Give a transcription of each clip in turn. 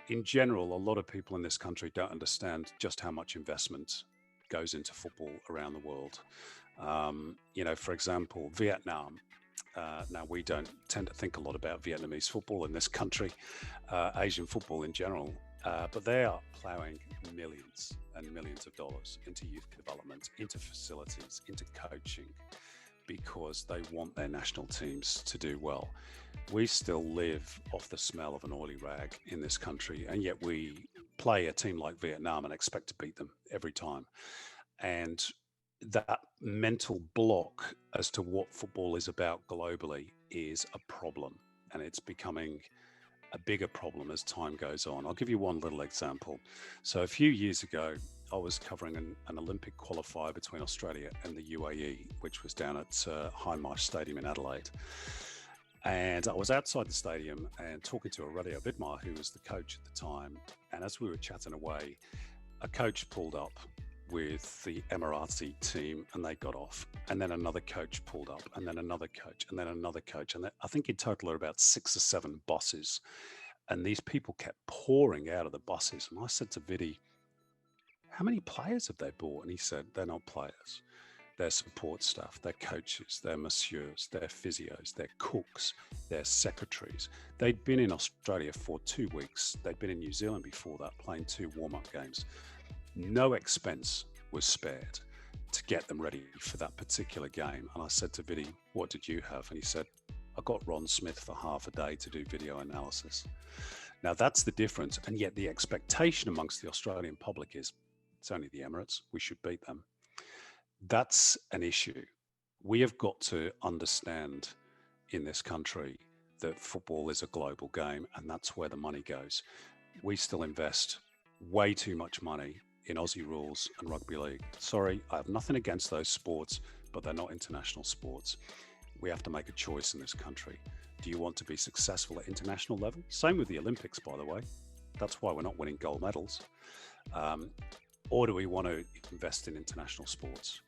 in general, a lot of people in this country don't understand just how much investment goes into football around the world. For example, Vietnam. Now, we don't tend to think a lot about Vietnamese football in this country, Asian football in general, but they are plowing millions and millions of dollars into youth development, into facilities, into coaching, because they want their national teams to do well. We still live off the smell of an oily rag in this country, and yet we play a team like Vietnam and expect to beat them every time. And that mental block as to what football is about globally is a problem. And it's becoming a bigger problem as time goes on. I'll give you one little example. So, a few years ago, I was covering an Olympic qualifier between Australia and the UAE, which was down at Hindmarsh Stadium in Adelaide. And I was outside the stadium and talking to Aurelio Vidmar, who was the coach at the time. And as we were chatting away, a coach pulled up with the Emirati team and they got off. And then another coach pulled up, and then another coach, and then another coach. And I think in total are about 6 or 7 buses. And these people kept pouring out of the buses. And I said to Vidi, how many players have they bought? And he said, they're not players. They're support staff, they're coaches, they're masseurs, they're physios, they're cooks, they're secretaries. They'd been in Australia for 2 weeks. They'd been in New Zealand before that, playing 2 warm-up games. No expense was spared to get them ready for that particular game. And I said to Vidi, what did you have? And he said, I got Ron Smith for half a day to do video analysis. Now that's the difference. And yet the expectation amongst the Australian public is, it's only the Emirates, we should beat them. That's an issue. We have got to understand in this country that football is a global game, and that's where the money goes. We still invest way too much money in Aussie rules and rugby league. Sorry, I have nothing against those sports, but they're not international sports. We have to make a choice in this country. Do you want to be successful at international level? Same with the Olympics, by the way. That's why we're not winning gold medals. Or do we want to invest in international sports,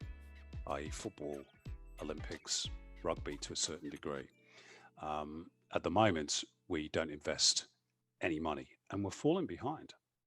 i.e. football, Olympics, rugby to a certain degree? At the moment, we don't invest any money and we're falling behind.